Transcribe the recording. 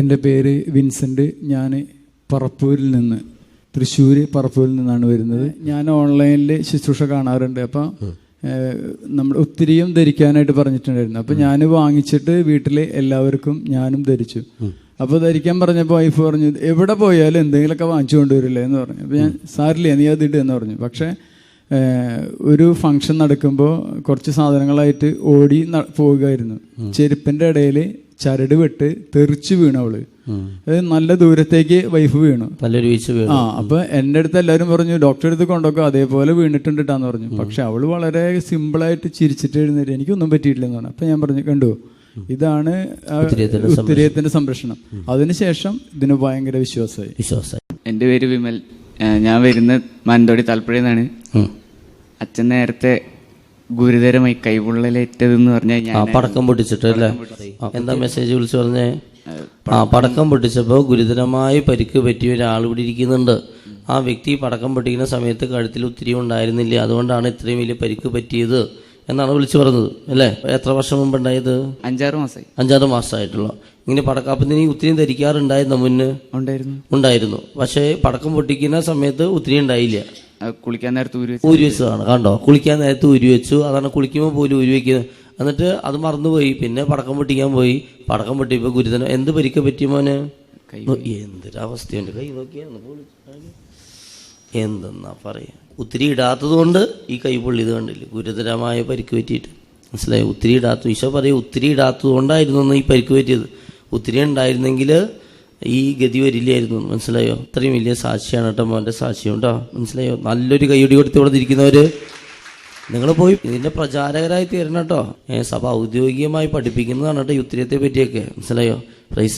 എൻ്റെ പേര് വിൻസെൻ്റ്. ഞാൻ തൃശ്ശൂർ പറപ്പൂരിൽ നിന്നാണ് വരുന്നത്. ഞാൻ ഓൺലൈനിൽ ശുശ്രൂഷ കാണാറുണ്ട്. അപ്പം നമ്മൾ ഒത്തിരിയും ധരിക്കാനായിട്ട് പറഞ്ഞിട്ടുണ്ടായിരുന്നു. അപ്പം ഞാൻ വാങ്ങിച്ചിട്ട് വീട്ടിൽ എല്ലാവർക്കും ഞാനും ധരിച്ചു. അപ്പോൾ ധരിക്കാൻ പറഞ്ഞപ്പോൾ വൈഫ് പറഞ്ഞു, എവിടെ പോയാലും എന്തെങ്കിലുമൊക്കെ വാങ്ങിച്ചു കൊണ്ടുവരില്ലേ എന്ന് പറഞ്ഞു. അപ്പോൾ ഞാൻ സാരില്ലേ നീ അത് ഇടുക എന്ന് പറഞ്ഞു. പക്ഷേ ഒരു ഫംഗ്ഷൻ നടക്കുമ്പോൾ കുറച്ച് സാധനങ്ങളായിട്ട് ഓടി പോവുകയായിരുന്നു. ചെരുപ്പിൻ്റെ ഇടയിൽ ചരട് വെട്ട് തെറിച്ച് വീണവള്. അത് നല്ല ദൂരത്തേക്ക് വൈഫ് വീണു. അപ്പൊ എൻ്റെ അടുത്ത് എല്ലാവരും പറഞ്ഞു ഡോക്ടറെ അടുത്ത് കൊണ്ടൊക്കെ അതേപോലെ വീണിട്ടുണ്ട് ട്ടാന്ന് പറഞ്ഞു. പക്ഷെ അവള് വളരെ സിമ്പിളായിട്ട് ചിരിച്ചിട്ട് എഴുന്നേറ്റ് എനിക്കൊന്നും പറ്റിയിട്ടില്ലെന്ന് പറഞ്ഞു. അപ്പൊ ഞാൻ പറഞ്ഞു കണ്ടു, ഇതാണ് ഉത്തരീയത്തിന്റെ സംരക്ഷണം. അതിനുശേഷം ഇതിന് ഭയങ്കര വിശ്വാസമായി. എൻ്റെ പേര് വിമൽ. ഞാൻ വരുന്ന മാനന്തവാടി താൽപ്പഴയിൽ നിന്നാണ്. അച്ഛൻ നേരത്തെ ഗുരുതരമായി കൈപൊള്ളലേറ്റതെന്ന് പറഞ്ഞാൽ പടക്കം പൊട്ടിച്ചിട്ടല്ലേ? എന്താ മെസ്സേജ് വിളിച്ചു പറഞ്ഞേ? പടക്കം പൊട്ടിച്ചപ്പോൾ ഗുരുതരമായി പരിക്ക് പറ്റിയ ഒരാൾ ഇവിടെ ഇരിക്കുന്നുണ്ട്. ആ വ്യക്തി പടക്കം പൊട്ടിക്കുന്ന സമയത്ത് കഴുത്തിൽ ഒത്തിരി ഉണ്ടായിരുന്നില്ല, അതുകൊണ്ടാണ് ഇത്രയും വലിയ പരിക്ക് പറ്റിയത് എന്നാണ് വിളിച്ചു പറഞ്ഞത് അല്ലേ? എത്ര വർഷം മുമ്പ് ഉണ്ടായത്? 5-6 മാസമായിട്ടുള്ളൂ. ഇങ്ങനെ പടക്കാപ്പത്തിന് ഒത്തിരി ധരിക്കാറുണ്ടായിരുന്നു മുന്നേ? ഉണ്ടായിരുന്നു. പക്ഷേ പടക്കം പൊട്ടിക്കുന്ന സമയത്ത് ഒത്തിരി ഉണ്ടായില്ല. കുളിക്കാൻ നേരത്ത് ഊരി വെച്ചതാണ്. കണ്ടോ, കുളിക്കാൻ നേരത്ത് ഊരി വെച്ചു. അതാണ് കുളിക്കുമ്പോൾ പോലും ഊരി വെക്കുന്നത്. എന്നിട്ട് അത് മറന്നുപോയി. പിന്നെ പടക്കം പൊട്ടിക്കാൻ പോയി. പടക്കം പൊട്ടിയപ്പോൾ ഗുരുതരം എന്ത് പരിക്ക പറ്റിയ മോനെ? എന്തൊരവസ്ഥയുണ്ട്. കൈ നോക്കിയാണ് എന്തെന്നാ പറയാ. ഒത്തിരി ഇടാത്തത് കൊണ്ട് ഈ കൈ പൊള്ളിയത് കണ്ടില്ലേ? ഗുരുതരമായ പരിക്ക് പറ്റിയിട്ട്. മനസ്സിലായി? ഒത്തിരി ഇടാത്ത ഈശോ പറയും, ഒത്തിരി ഇടാത്തത് കൊണ്ടായിരുന്നു ഈ പരിക്ക് പറ്റിയത്. ഒത്തിരി ഉണ്ടായിരുന്നെങ്കിൽ ഈ ഗതി വരില്ലായിരുന്നു. മനസ്സിലായോ? അത്രയും വലിയ സാക്ഷിയാണ് കേട്ടോ മോൻ്റെ സാക്ഷ്യം കേട്ടോ. മനസ്സിലായോ? നല്ലൊരു കൈയടി കൊടുത്ത് ഇവിടെ ഇരിക്കുന്നവര് നിങ്ങൾ പോയി ഇതിന്റെ പ്രചാരകരായി തീരണം കേട്ടോ. സഭ ഔദ്യോഗികമായി പഠിപ്പിക്കുന്നതാണ് കേട്ടോ ഈ ഉത്തരീയത്തെ പറ്റിയൊക്കെ. മനസ്സിലായോ? പ്രൈസ്